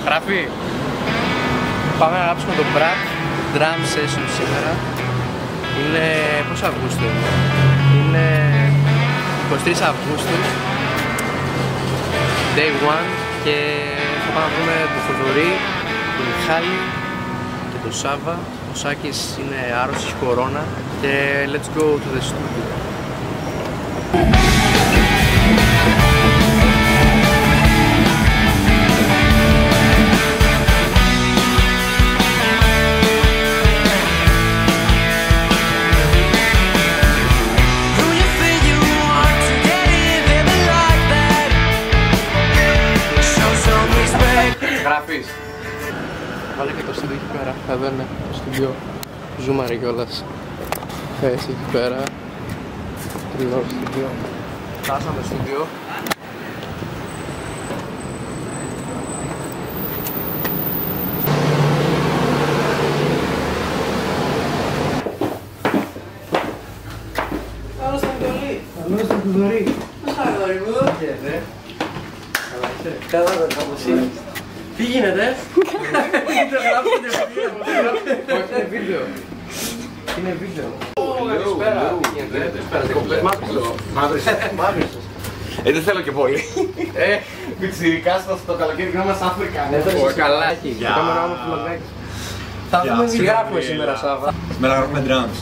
Γράφει. Πάμε να γράψουμε το Brad Drum Session σήμερα. Είναι πόσο Αυγούστου? Είναι 23 Αυγούστου, Day 1, και θα πάμε να βρούμε τον Θοδωρή, τον Μιχάλη και τον Σάβα. Ο Σάκης είναι άρρωστος, έχει κορώνα, και let's go to the studio. Γράφεις. Βάλε και το στούντιο εκεί πέρα. Εδώ είναι το στούντιο. Ζούμαρε κιόλας. Θες εκεί πέρα. Τριλό στούντιο. Φτάσαμε στο στούντιο. Καλώς τον Κολή. Καλώς τον Κουδωρή. Πώς θα Κουδωρή μου? Τι γίνεται? Καλά είσαι? Καλά ρε, τι γίνεται? Το γράφετε είναι βίντεο. Είναι βίντεο. Καλησπέρα. Μαύρησες. Δεν θέλω και πολύ. Πιτσιρικάς το καλοκαίρι γράμμα Αφρικα. Καλά έχει. Το κάμερα μου φυλακάκι. Θα δούμε τι γράφουμε σήμερα, Σάβα. Σήμερα γράφουμε drums.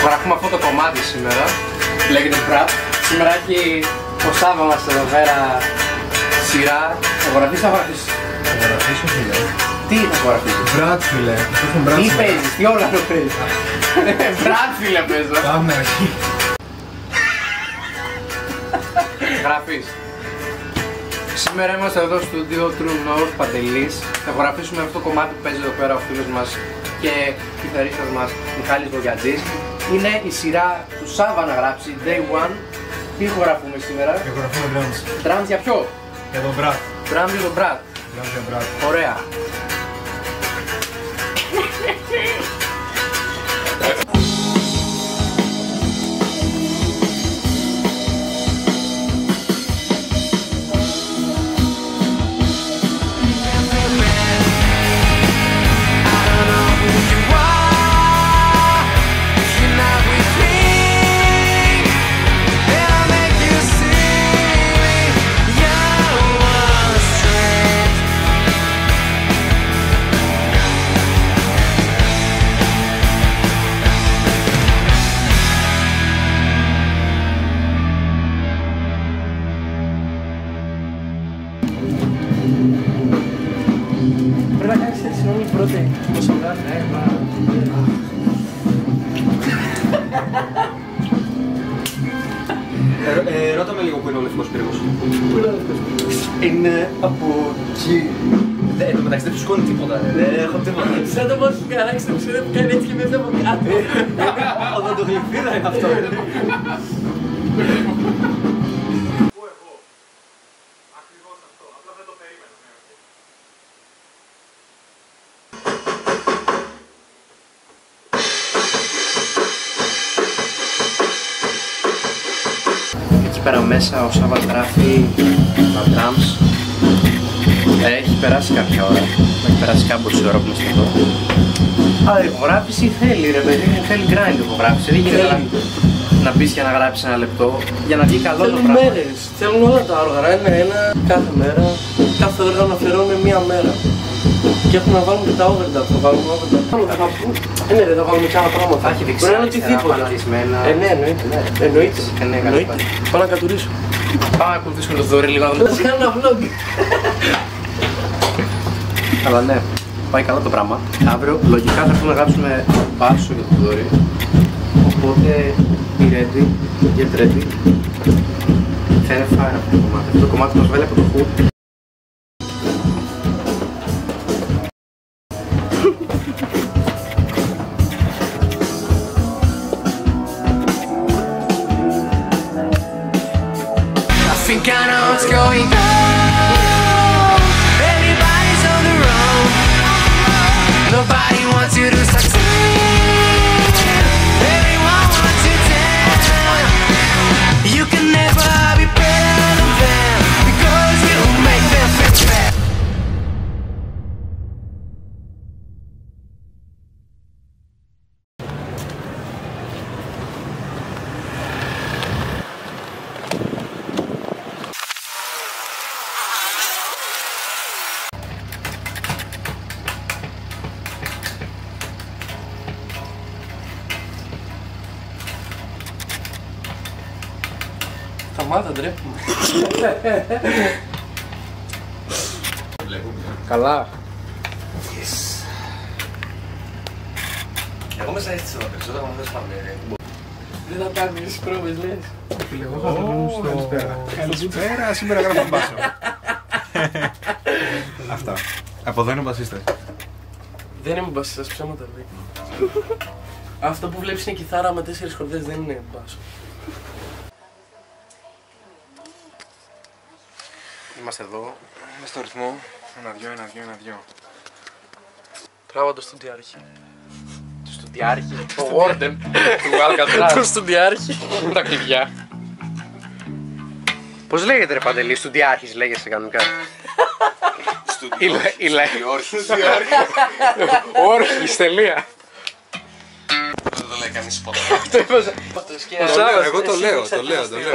Γράφουμε αυτό το κομμάτι σήμερα, λέγεται Brad. Σήμερα έχει ο Σάβα μας εδώ πέρα σειρά. Θα γραφείς, θα γραφείς. Θα γραφήσω φίλε. Τι θα γραφήσεις? Brad φίλε. Τι παίζεις, τι όλα το παίζεις? Brad φίλε παίζω. Πάμε αρχή. Γράφεις. Σήμερα είμαστε εδώ στο στούντιο True North Παντελής. Θα γραφήσουμε αυτό το κομμάτι που παίζει εδώ πέρα ο φίλος μας και κιθαρίστας μας Μιχάλης Βογιατζής. Είναι η σειρά του Σάβα να γράψει, Day 1. Τι ηχογραφούμε σήμερα? Ηχογραφούμε drums. Drums για ποιο? Για τον Brad. Drums για τον Brad. Drums για Brad. Ωραία. Πρέπει να κάνεις έτσι, συγγνώμη, πρώτη. Πόσο βγάζει, Ρώτα με λίγο που είναι ο λευκός πύργος. Πού είναι ο λευκός πύργος? Είναι από εκεί. Εν τω μεταξύ δεν φουσκώνει τίποτα, δεν έχω τίποτα. Σαν το πώς σου καράξει το ψέδε που κάνει έτσι και μέσα από κάτω. Οδοντογλυφίδα είναι αυτό. Εκεί πέρα μέσα ο Σάββας γράφει τα drums. Έχει περάσει κάποια ώρα. Έχει περάσει κάμποση ώρα που είμαστε εδώ. Αλλά η ηχογράφηση θέλει ρε παιδί μου, θέλει grind η ηχογράφηση. Δεν γίνεται να μπεις και να γράψεις ένα λεπτό για να βγει καλό το πράγμα. Θέλουν μέρες, θέλουν όλα τα όργανα, ένα κάθε μέρα, κάθε όργανο αφιερώνει μία μέρα. Και έχουμε να βάλουμε και τα overdub. Θα βάλουμε overdub. Ναι, ρε, θα βάλουμε και άλλα πράγματα. Θα έχει Μπορεί να δεξιά, είναι οτιδήποτε. πανατισμένα. Ναι, εννοείται. Εννοείται. Πάω να κατουρίσω. Πάμε να ακολουθήσουμε το δωρή λίγο. Θα σας κάνω ένα vlog. Αλλά ναι, πάει καλά το πράγμα. Αύριο λογικά θα έρθουμε να γράψουμε μπάσο για το δωρή. Οπότε be ready, get ready. Θα είναι fire αυτό το κομμάτι. Αυτό το κομμάτι μας βγάλει από το hood. I think I know what's going on. Everybody's on the road. Nobody wants you to succeed. Everyone wants you down. You can never be better than them because you make them feel bad. Σταμάτα, ντρέπουμε. Καλά. Εγώ μέσα έτσι θα περισσότερο, αν δεν πάμε. Δεν θα κάνεις πρόβες, λες. Καλησπέρα, σήμερα γράφω μπάσο. Αυτά. Από εδώ είναι ο μπασίστας. Δεν είμαι μπασίστας, ψέματα λέει. Αυτό που βλέπεις είναι κιθάρα με 4 χορδές, δεν είναι μπάσο. Είμαστε εδώ. Είμαι στο ρυθμό. 1-2. Τράβα το στουντιάρχη. Το στουντιάρχη. Το Warden. Του Alcatraz. Το στουντιάρχη. Τα κλειδιά. Πώς λέγεται ρε Παντελή, στουντιάρχης λέγεσαι κανονικά. Όρχης, τελεία. Δεν το λέει κανείς ποτέ. Εγώ το λέω.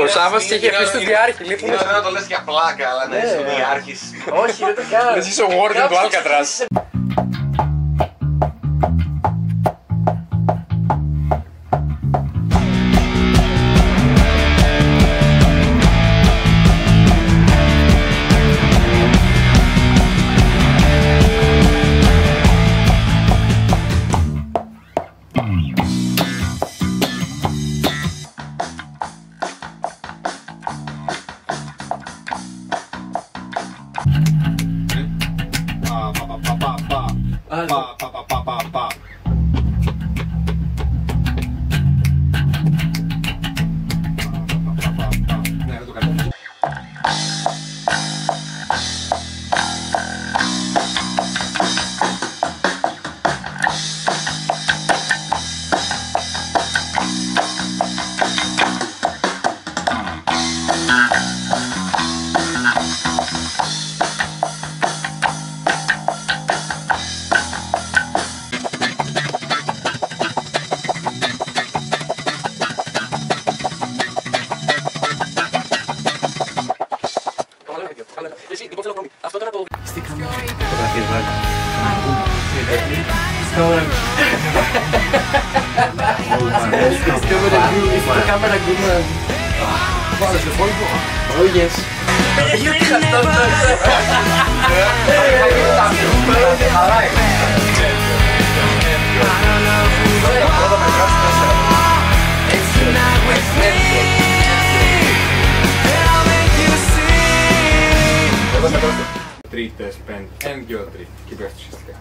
Ο Σάββας και είχε πει στουντιάρχη. Είναι ωραίο να το λες για πλάκα, αλλά να είσαι διάρχης. Όχι, δεν το κάνω. Εσύ είσαι ο Warden του Alcatraz. Ναι, δεν το κάνω. Αυτό τώρα το... Κάμερα γκουμάν. Βάλε στο υπόλοιπο. Oh yes. You can never It's tonight with me. I'll make you see. Εδώ μετράστε. Τρίτες, πέντε, 1-2-3 και πέφτει ουσιαστικά.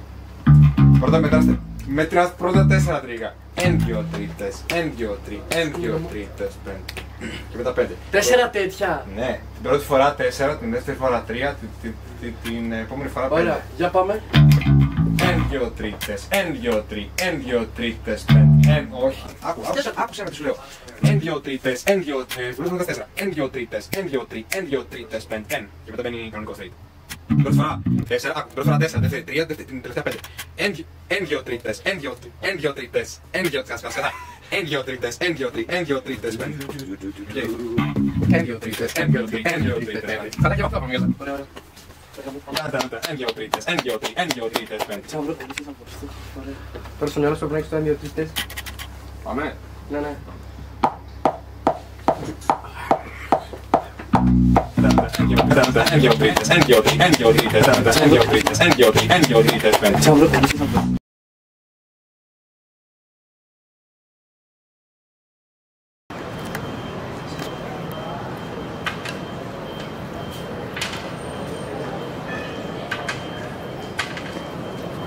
Πρώτα μετράστε. Μετράστε πρώτα 4 τρίγα. 1-2 τρίτες, 1-2-3, 1-2 τρίτες, 5. Και μετά 5. 4 τέτοια. Ναι, την πρώτη φορά 4, την δεύτερη φορά 3, την επόμενη φορά 5. Ωραία, για πάμε. 1-2 τρίτες, 1-2-3, 1-2 τρίτες, 5. Όχι, άκουσε να τι σου λέω. 1-2 τρίτες, 1-2 τρίτες, 1-2 τρίτες, 1-2-3, 1-2 τρίτες, 5. Και μετά μπαίνει κανονικό straight. Την πρώτη φορά 4, δεύτερη 3, την τελευταία 5. 1-2 τρίτες, 1-2 τρίτες, 1-2 κατά. 1-2 τρίτες, 1-2 τρίτες, 5. 1-2 τρίτες, 1-2 τρίτες. Θα τα και αυτά από μέσα. Εν, δυο τρίτες, εν, δυο τρίτες, πέντε. Τώρα στο μυαλό σου πρέπει να έχεις το 1, 2, 3, 4. Πάμε. Ναι, ναι. Εν, δυο τρίτες, εν, δυο τρίτες, πέντε.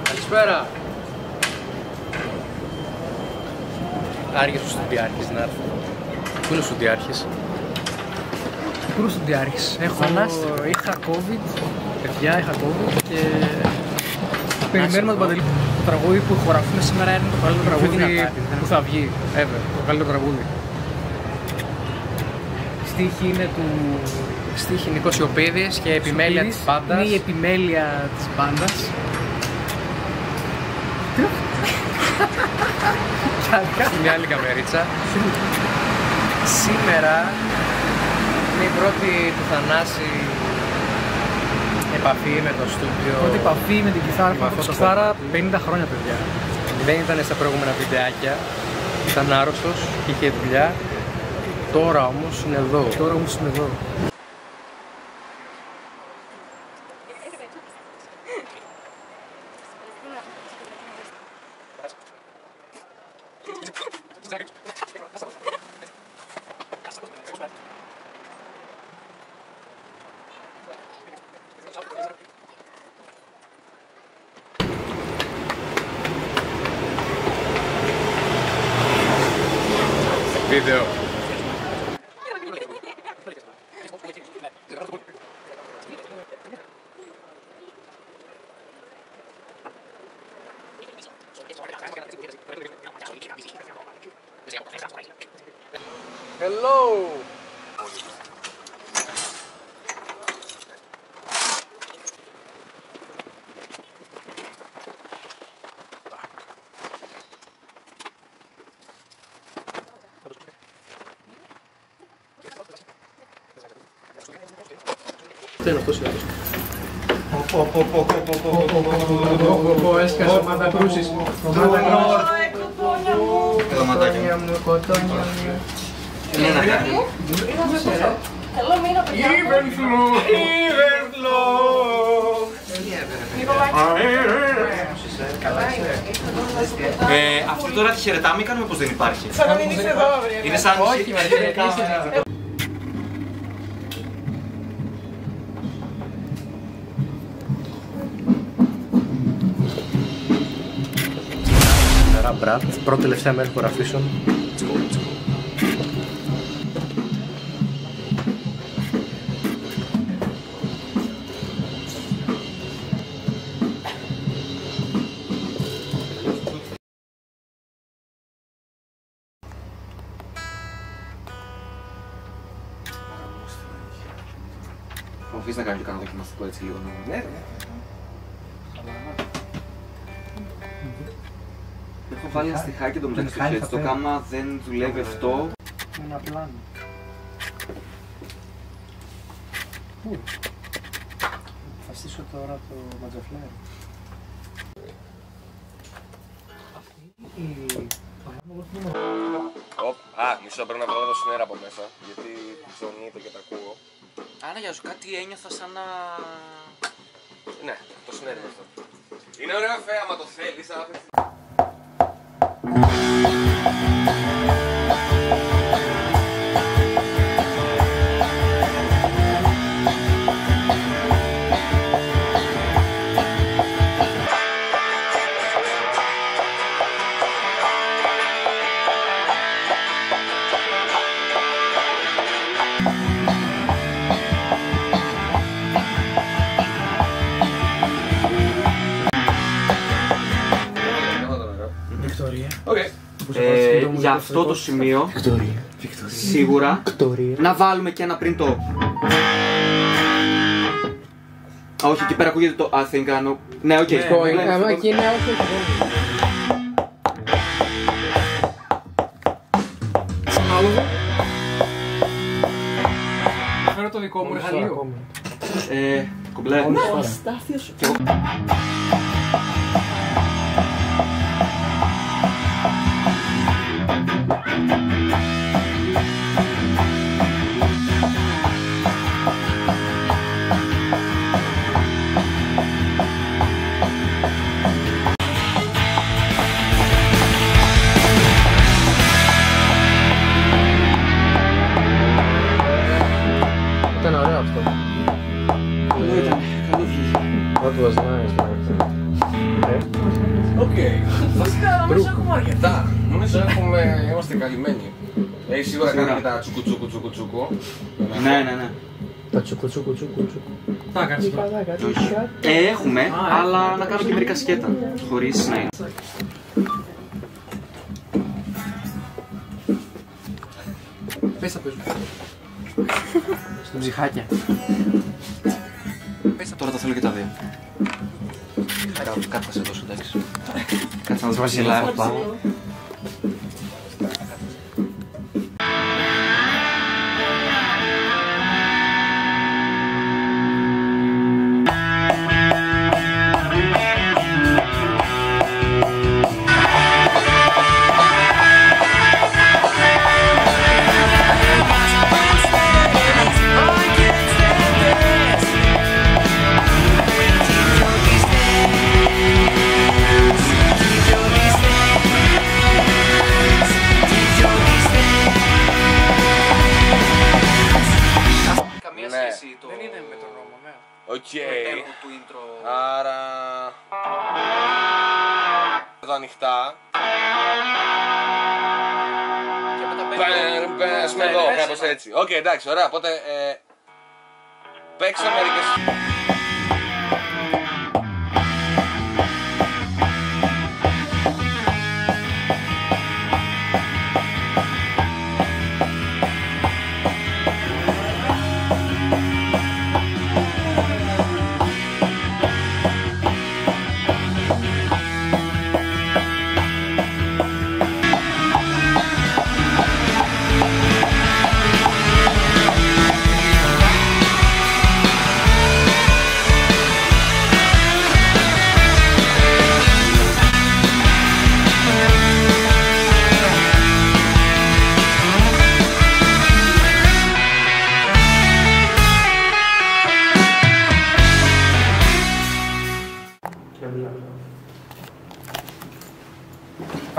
Καλησπέρα. Άργες ο Στουντιάρχης να έρθει. Πού είναι ο Στουντιάρχης? Πού είναι ο Στουντιάρχης? Είχα COVID, παιδιά, είχα COVID και περιμένουμε τον Παντελή. Το τραγούδι που ηχογραφούμε σήμερα είναι το καλύτερο τραγούδι που θα βγει, ever, το καλύτερο τραγούδι. Στίχη Νίκος Σιωπίδης και επιμέλεια της μπάντας. Είναι η επιμέλεια της μπάντας. Μια άλλη καμερίτσα. Σήμερα είναι η πρώτη του Θανάση επαφή με το στούντιο. Πρώτη επαφή με την κιθάρα, με αυτό το κιθάρα 50 χρόνια, παιδιά. Δεν ήταν στα προηγούμενα βιντεάκια. Ήταν άρρωστος και είχε δουλειά. Τώρα όμως είναι εδώ. Βίντεο. Hello. Τι είναι αυτός είναι αυτός. Έσκασε ομάδα κρούσης. Ομάδα κοτόνια μου, κοτόνια μου. Τι είναι να κάνει. Καλό μήνα, παιδιά. Αυτό τώρα τη χαιρετάμε ή κάνουμε πως δεν υπάρχει? Σαν να μην είσαι εδώ αύριο. Είναι σαν Όχι, μα Μπρατ, πρώτη τελευταία μέρα χωραφίσεων. Θα μου αφήσεις να κάνω και κάνω δοκιμαστικό έτσι λίγο? Ναι. Έχω βάλει ένα στιχάκι το μεταξύ του έτσι, το κάμα δεν δουλεύει αυτό. Με ένα πλάνο. Πού? Θα στήσω τώρα το ματζαφλέρ. Μισό, πρέπει να βγάλω το συνέρα από μέσα, γιατί ψωνείται και τα ακούω. Άρα για σου κάτι ένιωθα σαν να... Ναι, το συνέρα είναι αυτό. Είναι ωραίο εφέ, άμα το θέλεις, αλλά... Για αυτό το σημείο, σίγουρα, να βάλουμε και ένα πριν το. Όχι, εκεί πέρα ακούγεται το I think I know. Ναι, οκ. Εκεί είναι όχι. Φέρω το δικό μου εργαλείο. Κομπλέ. Ο Στάθιος. Ήταν ωραίο αυτό. That was nice, Οκ. Βασικά νομίζω έχουμε αρκετά. Νομίζω είμαστε καλυμμένοι. Έχει σίγουρα κάνει και τα τσουκου. Ναι. Τα τσουκου. Θα κάνεις τώρα. Έχουμε, αλλά να κάνω και μερικά σκέτα. Χωρίς να είναι. Πες τα παίζουμε. Στον ψυχάκια. Πες τα τώρα, τα θέλω και τα δύο. Κάτι θα σε δώσω, εντάξει. Κάτσε να τους βάζει live πάνω. Δεν είναι με τον νόμο, ναι. Οκ. Του intro. Άρα... Εδώ ανοιχτά. Πέσουμε εδώ, κάπως έτσι. Οκ, εντάξει, ωραία, οπότε... Παίξτε μερικές...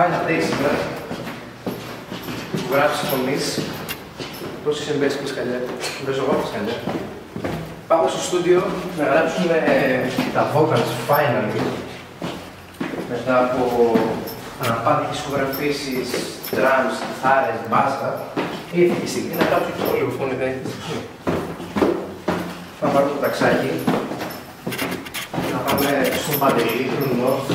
Final day σήμερα. Που γράψει φωνής. Πώς είσαι μπες σκαλιά. Μπες εγώ σκαλιά. Πάμε στο στούντιο να γράψουμε τα vocals finally. Μετά από αναπάντηχες ηχογραφήσεις, drums, κιθάρες, μπάσα. Ήρθε η στιγμή να γράψω και λίγο φωνή, δεν είναι. Θα πάρω το ταξάκι. Να πάμε στον Παντελή, του North.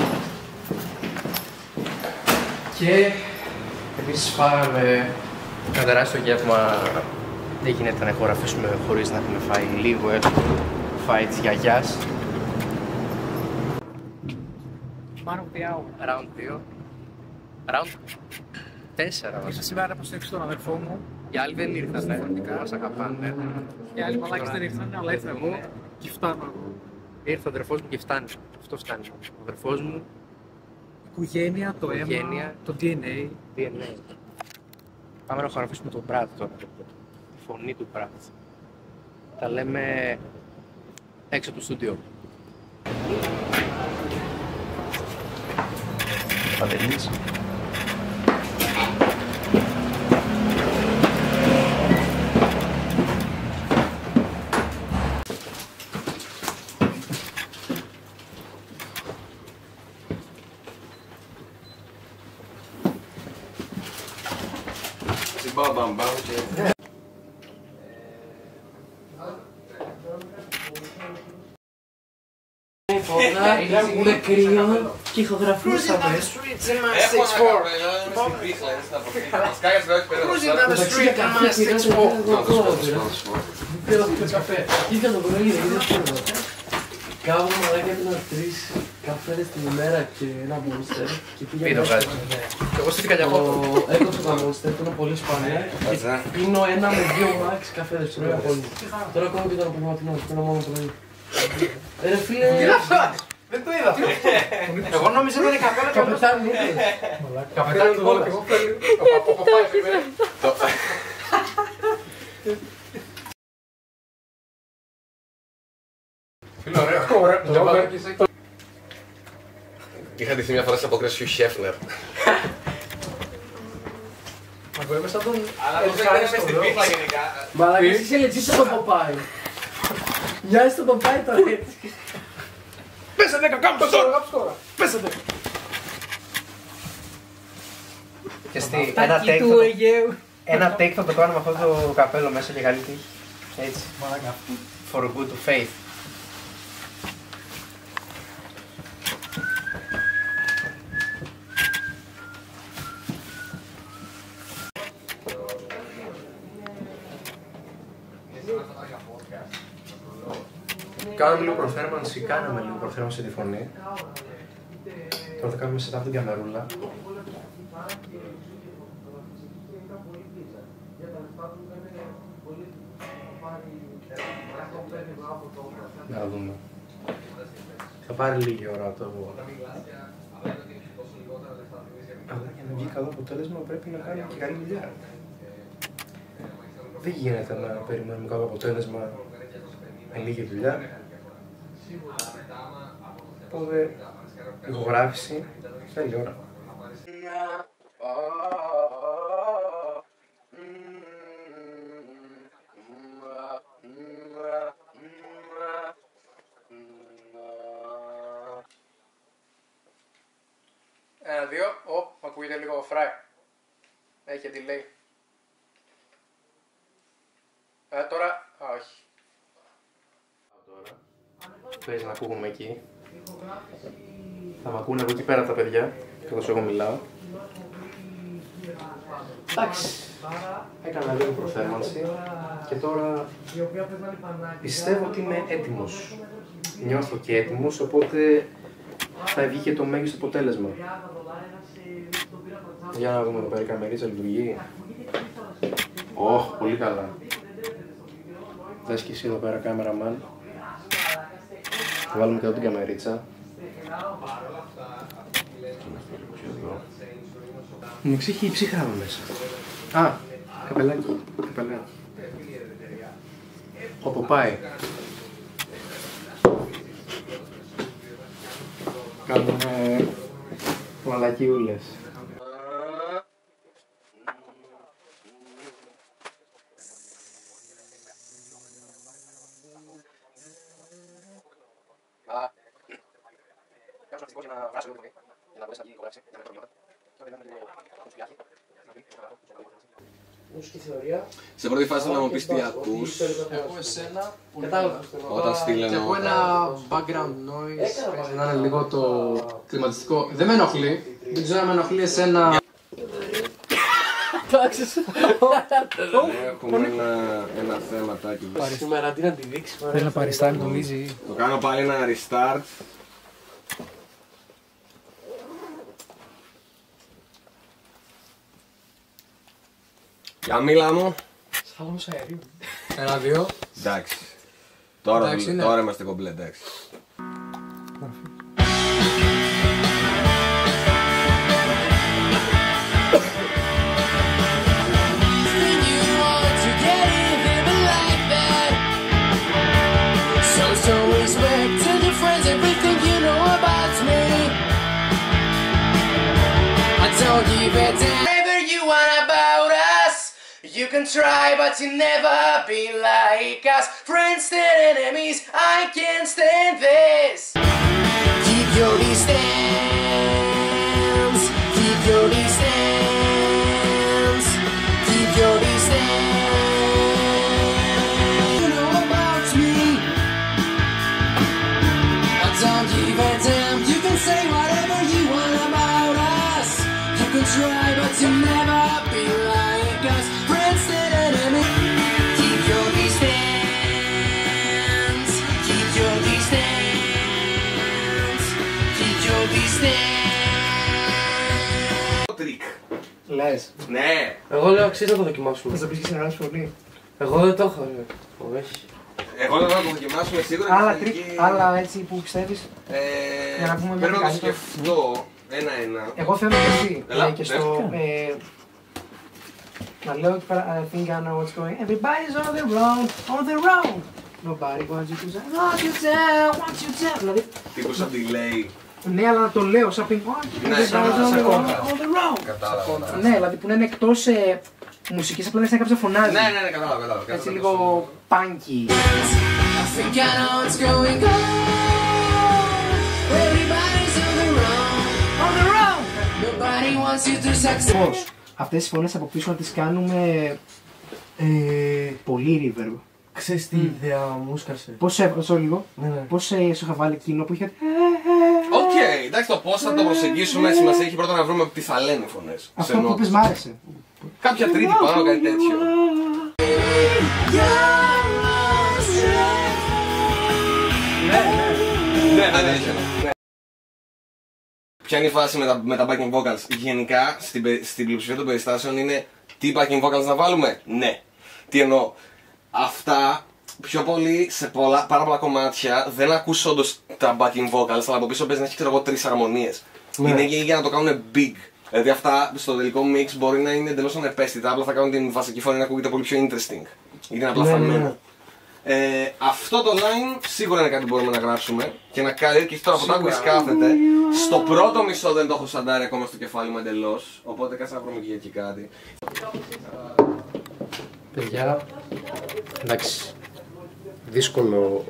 Και επίσης φάγαμε ένα τεράστιο γεύμα. Δεν γίνεται να ηχογραφήσουμε χωρίς να έχουμε φάει λίγο φάει της γιαγιάς. Round 2. Round 4. Ήρθα σήμερα να υποστηρίξω τον αδερφό μου. Οι άλλοι δεν ήρθανε, μας αγαπάνε. Οι άλλοι μαλάκες δεν ήρθαν, αλλά ήρθα εγώ και φτάνω. Ήρθε ο αδερφός μου και φτάνει. Αυτό φτάνει. Ο αδερφός μου, Οικογένεια, το αίμα, Οικογένεια. το DNA. DNA. Πάμε να ηχογραφήσουμε τον Brad τώρα. Τη φωνή του Brad. Τα λέμε έξω από το στούντιο. Παντελής. Μπαμπαμπαμ και... Είναι κρύο και ηχογραφούσαμε. Έχω στην πίχλα, είναι στα αποφύγματα. Σκάγες βέβαια όχι πέρα. Είχα το πρωί, είδες το. Κάπου μαλάκα έπαιρνα 3 καφέδες την ημέρα και ένα Monster και πήγα Πίνω κάτι. Εγώ στήθηκα για πόπο. Έκοψα το Monster που είναι πολύ σπάνια και πίνω 1 με 2 max καφέδες πρωί απόλυτα. Τώρα ακόμα και τον απογευματινό, πίνω μόνο πρωί. Ρε φίλε. Δεν το είδα αυτό. Εγώ νόμιζα ότι είναι καπέλα και όμως... Καπετάνι του Βόλας. Φίλε, ωραίο. Είχα ντυθεί μια φορά σε αποκρίσει Hugh Hefner. Εγώ είμαι σαν τον... Αλλά το δεν είμαι στην πίφα γενικά. Μαλάκα, εσύ είσαι λετσί στον Παπάι. Μοιάζει στον Παπάι τώρα έτσι. Πέσε 10, κάμω το τώρα. Πέσε 10. Και Τάκι του Αιγαίου. ένα take θα το κάνω με αυτό το καπέλο μέσα και καλή τύχη. Έτσι. For good to faith. Κάναμε λίγο προθέρμανση, κάναμε λίγο προθέρμανση τη φωνή. Τώρα θα κάνουμε setup την καμερούλα. Να δούμε. Θα πάρει λίγη ώρα το... Αλλά για να βγει καλό αποτέλεσμα πρέπει να κάνουμε και καλή δουλειά. Δεν γίνεται να περιμένουμε καλό αποτέλεσμα με λίγη δουλειά. Οπότε ηχογράφηση θέλει ώρα. Ένα, δύο, ακούγεται λίγο φράι. Έχει delay. Τώρα, όχι. Παίζει να ακούγουμε εκεί. Θα μ' ακούνε από εκεί πέρα τα παιδιά, καθώς εγώ μιλάω. Εντάξει, έκανα λίγο προθέρμανση και τώρα πιστεύω ότι είμαι έτοιμος. Νιώθω και έτοιμος, οπότε θα βγει και το μέγιστο αποτέλεσμα. Για να δούμε εδώ πέρα, η καμερίτσα λειτουργεί. Πολύ καλά. Δες και εσύ εδώ πέρα, κάμεραμαν. Θα βάλουμε και εδώ την καμερίτσα. Μου ξύχει η ψύχρα μου μέσα. Α, καπελάκι, καπελάκι. Όπου πάει. Κάνουμε μαλακιούλες. Σε πρώτη φάση να μου πεις τι ακούς. Εγώ εσένα που Όταν στείλω Και έχω ένα background noise. Πρέπει να είναι λίγο το κλιματιστικό. Δεν με ενοχλεί. Δεν ξέρω αν με ενοχλεί εσένα. Έχουμε ένα θέματάκι. σήμερα τι να τη δείξει. Θέλει να παριστάνει το Λίζι. Το κάνω πάλι ένα restart. Καμίλα μου. Σάλαμος αερίου. Ένα, δύο. Εντάξει. Εντάξει, είναι. Τώρα είμαστε κομπλέ, εντάξει. Whatever you want about us, you can try, but you never be like us. Friends and enemies, I can't stand this. Keep your distance. Keep your distance. Keep your distance. You know about me. I don't give a damn. You can say whatever you want about us. You can try, but you'll never be like us. Friends and enemies. Keep your distance. Keep your distance. Keep your distance. Τρίκ. Λες, Ναι. Εγώ λέω αξίζει να το δοκιμάσουμε. θες να πεις και συνεργάσεις πολύ. Εγώ δεν το έχω ρε. Όχι. Εγώ δεν θα το δοκιμάσουμε σίγουρα. Άλλα έτσι που πιστεύεις. Για να πούμε πρέπει να το σκεφτώ ένα-ένα. Εγώ θέλω και εσύ. Και στο. Να λέω εκεί πέρα. I think I know what's going. Everybody's on the road, on the road. Nobody wants you to say. What you tell, what you tell. Δηλαδή. Τύπου σαν delay. Ναι, αλλά να το λέω σαν πινκ. Ναι, σαν κόμμα. Κατάλαβα. Ναι, δηλαδή που να είναι εκτός μουσικής, απλά να είναι κάποιος να φωνάζει. Ναι, κατάλαβα. Έτσι λίγο punky. I think I know what's going on. Everybody's on the road, on the road. Nobody wants you to succeed. Πώς αυτές τις φωνές από πίσω να τις κάνουμε πολύ reverb. Ξέρεις τι ιδέα μου σκάσε. Πώς έβαζω λίγο, πώς σου είχα βάλει εκείνο που είχε. Οκ, εντάξει, το πώς θα το προσεγγίσουμε σημασία έχει πρώτα να βρούμε τι θα λένε οι φωνές. Αυτό που είπες μ' άρεσε. Κάποια τρίτη πάνω, κάτι τέτοιο. Ναι, αλήθεια. Ποια είναι η φάση με τα backing vocals? Γενικά, στην πλειοψηφία των περιστάσεων είναι τι backing vocals να βάλουμε? Ναι. Τι εννοώ? Αυτά πιο πολύ σε πάρα πολλά κομμάτια δεν ακούς όντως τα backing vocals, αλλά από πίσω παίζει να έχει, ξέρω εγώ, 3 αρμονίες. Είναι για να το κάνουν big. Δηλαδή αυτά στο τελικό mix μπορεί να είναι εντελώς ανεπαίσθητα, απλά θα κάνουν την βασική φωνή να ακούγεται πολύ πιο interesting. Είναι απλά φανμένο. Αυτό το line σίγουρα είναι κάτι που μπορούμε να γράψουμε και να κάνει, και τώρα που το άκουγες κάθεται. Στο πρώτο μισό δεν το έχω σαντάρει ακόμα στο κεφάλι μου εντελώς, οπότε κάτσε να βρούμε και εκεί κάτι. Παιδιά, εντάξει, δύσκολο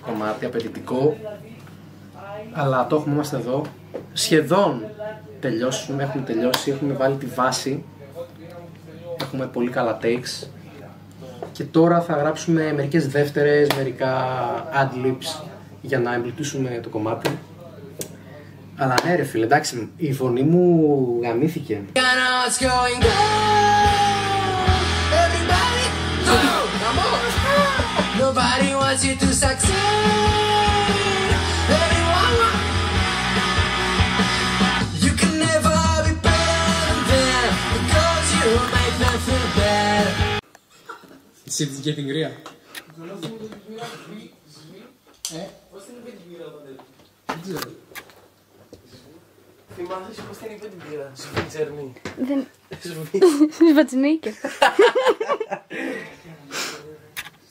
κομμάτι, απαιτητικό, αλλά το έχουμε, είμαστε εδώ. Σχεδόν έχουμε τελειώσει, έχουμε βάλει τη βάση, έχουμε πολύ καλά takes και τώρα θα γράψουμε μερικές δεύτερες, μερικά ad-libs για να εμπλουτίσουμε το κομμάτι. Αλλά ναι ρε φίλε, εντάξει, η φωνή μου γαμήθηκε. Nobody wants you to succeed. Everyone you can never be better than because you make them feel bad. It's getting real. Θυμάσαι πως δεν είπε την πήρα, Σβιτσερνή. Δεν... Σβατσνίκερ.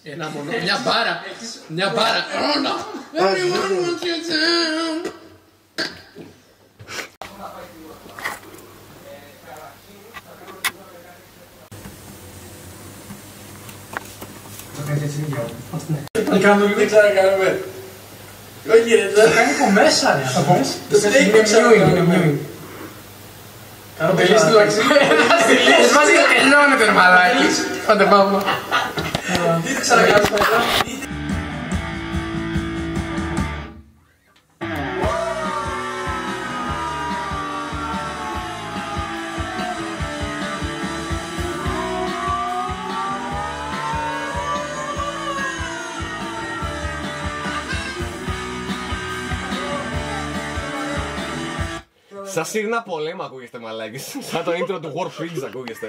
Ένα μόνο, μια μπάρα, μια μπάρα. Δεν ξανακάνουμε. Όχι ρε, θα κάνει από μέσα ρε. Από μέσα. Είναι μιούινγκ. Κάνω τελείς του αξί. Βάζει ενώνεται ρε μαλάκι. Άντε πάμε. Τι θα ξανακάνουμε μετά. Σαν σύρνα πολέμου ακούγεστε μαλάκες. Σαν το intro του War Pigs ακούγεστε.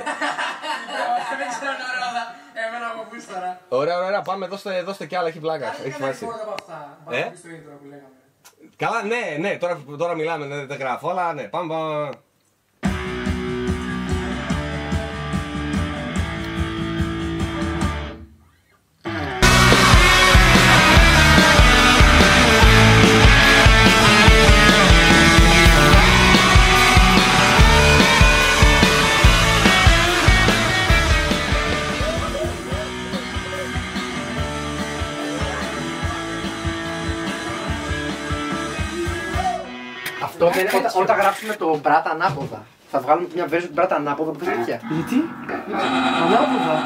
Δεν ξέρω ωραία, εμένα από πού τώρα. Ωραία, πάμε, δώστε κι άλλα, έχει πλάκα. Έχει φάση. Καλά, ναι, τώρα μιλάμε, δεν γράφω, αλλά ναι, πάμε. Όταν γράψουμε το μπράτα ανάποδα, θα βγάλουμε μια version του μπράτα ανάποδα που θα τέτοια. Γιατί? Ανάποδα.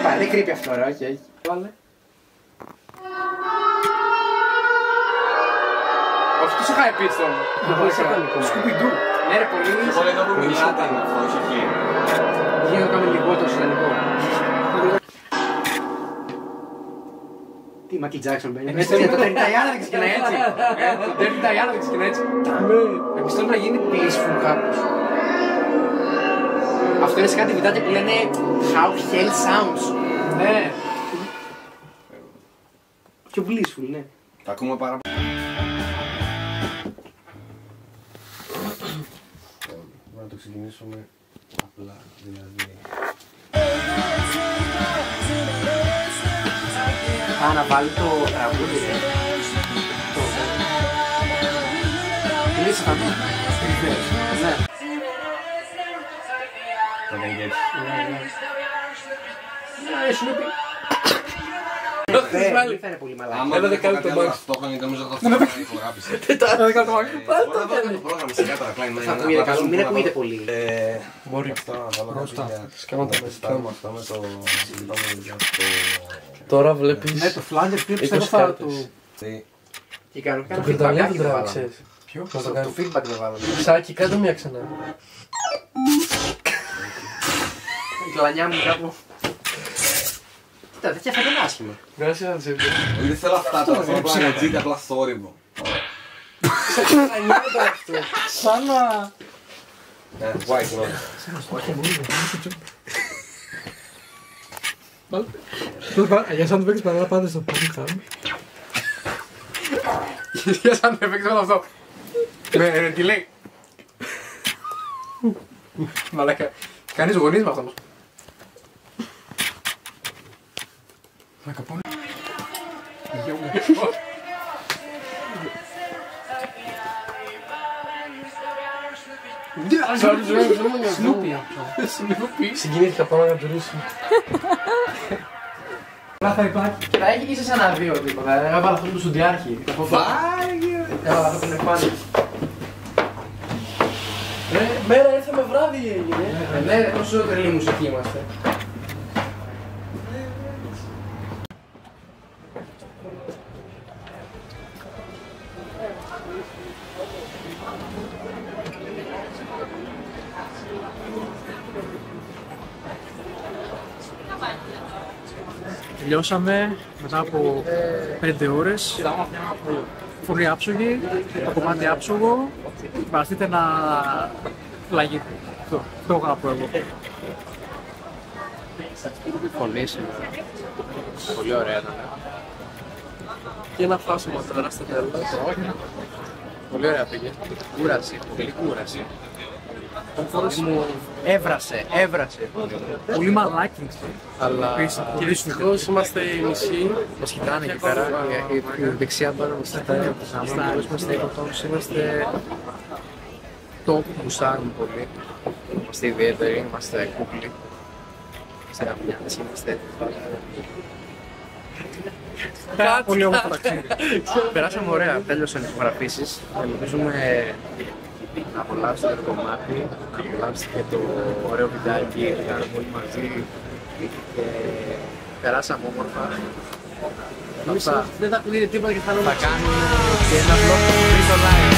Πάει, δεν κρύπει αυτό ρε, όχι. Βάλε. Όχι τόσο high pitch όμως. Σκουπιντού. Ναι ρε, πολύ. Πολύ εδώ που μιλάτε είναι αυτό, όχι εκεί. Γίνεται να κάνουμε λιγότερο ιδανικό. Τι, Μάικλ Τζάκσον μπαίνει. Το Dirty Diana δεν ξεκινάει έτσι. Το Dirty Diana δεν ξεκινάει έτσι. Επιστρέφει να γίνει peaceful κάπως. Αυτό Αυτό είναι σε κάτι βιντεάκια που λένε How hell sounds. Ναι. Πιο blissful, ναι. Τα ακούμε πάρα πολύ. Να το ξεκινήσουμε απλά, δηλαδή. Να βάλει το τραγούδι, Τι λύση θα δει. Ναι. Θα κάνει και έτσι. Δεν θα είναι πολύ μαλάκι. Άμα δεν κάνει το μπάξ. Το είχαν νομίζω ότι αυτό θα ηχογράφησε. Δεν κάνω το μάτι. Μπορεί να βάλω το πρόγραμμα σε κάτω απλά. Μην ακούγεται πολύ. Μπορεί αυτό να βάλω κάποια σκάματα με το συγκεκριμένο για το... Τώρα βλέπεις... Ναι, το flanger clip πιστεύω θα το... Και κάνω feedback δεν βάλαμε. Ποιο? Το feedback δεν βάλαμε. Σάκη, κάτω μία ξανά. Η κλανιά μου κάπου... Κοίτα, τέτοια θα ήταν άσχημα. Gracias, Αντσίπη. Δεν θέλω αυτά τώρα, θέλω απλά να τζίτε απλά θόρυβο. Σαν να... Ναι, white noise. Για σαν το παίξεις παρά πάτε στο πάνι. Για σαν το παίξεις όλο αυτό. Με τι λέει. Μαλάκα. Κάνεις γονείς με αυτό. Μαλάκα πάνε. Σνούπι. Συγκινήθηκα πάνω να τουρίσει. Θα υπάρχει. Θα έχει είσαι σαν αδείο τίποτα. Έβαλα αυτό του Σουντιάρχη. Έβαλα αυτό που είναι φάνη. Μέρα ήρθαμε βράδυ έγινε. Ναι, τόσο τρελή μουσική είμαστε. Τελειώσαμε μετά από 5 ώρες. Φωνή άψογη, το κομμάτι άψογο. Φανταστείτε να φλαγεί. Αυτό έχω να πω εγώ. Φωνή σήμερα. Πολύ ωραία ήταν. Και να φτάσουμε τώρα στο τέλος. Πολύ ωραία πήγε. Κούραση, πολύ κούραση. Μου έβρασε. Πολύ μαλάκι. Αλλά Και δυστυχώς είμαστε οι μισοί. μας κοιτάνε εκεί πέρα. Η δεξιά μπάρα μας κοιτάει. Είμαστε υποτόνους, είμαστε top, γουστάρουμε πολύ. Είμαστε ιδιαίτεροι, είμαστε κούκλοι. Είμαστε γαμιάτες, είμαστε... Πολύ όμορφο ταξίδι. Περάσαμε ωραία, τέλειωσαν οι ηχογραφήσεις. Ελπίζουμε να απολαύσετε το κομμάτι, να απολαύσετε και το ωραίο βιντεάκι που κάναμε όλοι μαζί και περάσαμε όμορφα. Δεν θα ακούγεται τίποτα και θα κάνουμε και ένα vlog στο τρίτο live.